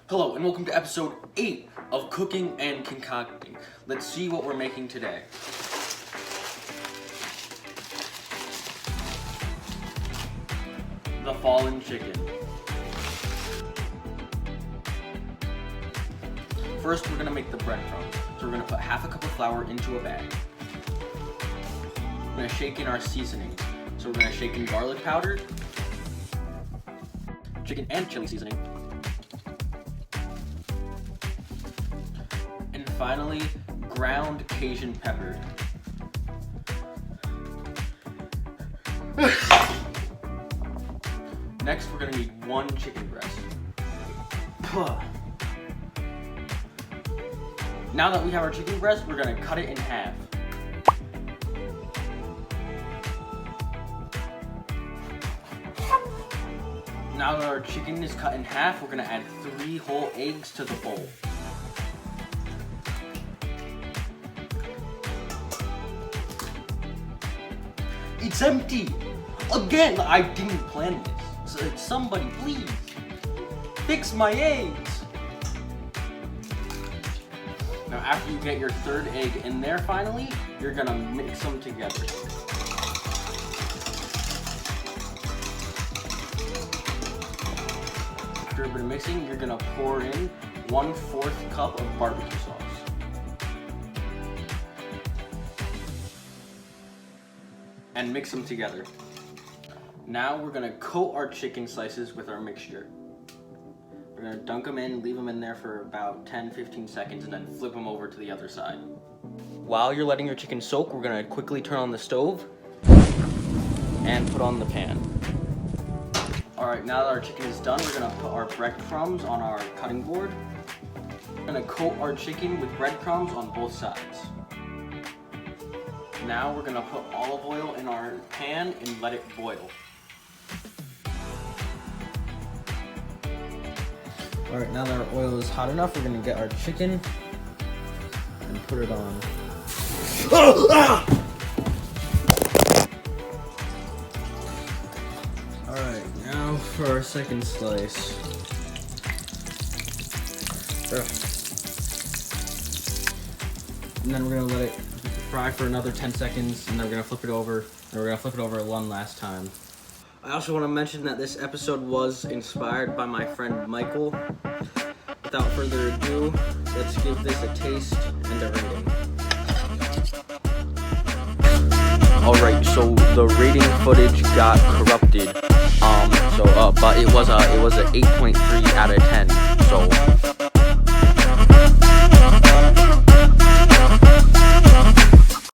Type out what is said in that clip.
Hello and welcome to episode 8 of Cooking and Concocting. Let's see what we're making today. The fallen chicken. First, we're going to make the breadcrumbs. So we're going to put half a cup of flour into a bag. We're going to shake in our seasonings. So we're going to shake in garlic powder, chicken and chili seasoning, and finally, ground Cajun pepper. Next, we're going to need 1 chicken breast. Now that we have our chicken breast, we're going to cut it in half. Now that our chicken is cut in half, we're going to add 3 whole eggs to the bowl. It's empty! Again! I didn't plan this. So somebody please fix my eggs! Now after you get your 3rd egg in there finally, you're going to mix them together. After a bit of mixing, you're going to pour in 1/4 cup of barbecue sauce. And mix them together. Now we're going to coat our chicken slices with our mixture. We're going to dunk them in, leave them in there for about 10-15 seconds, and then flip them over to the other side. While you're letting your chicken soak, we're going to quickly turn on the stove and put on the pan. Alright, now that our chicken is done, we're going to put our breadcrumbs on our cutting board. We're going to coat our chicken with breadcrumbs on both sides. Now we're going to put olive oil in our pan and let it boil. Alright, now that our oil is hot enough, we're going to get our chicken and put it on. Alright, now for our second slice. And then we're going to let it fry for another 10 seconds, and then we're going to flip it over, and we're going to flip it over one last time. I also want to mention that this episode was inspired by my friend Michael. Without further ado, let's give this a taste and a rating. Alright, so the rating footage got corrupted. But it was a 8.3 out of 10. So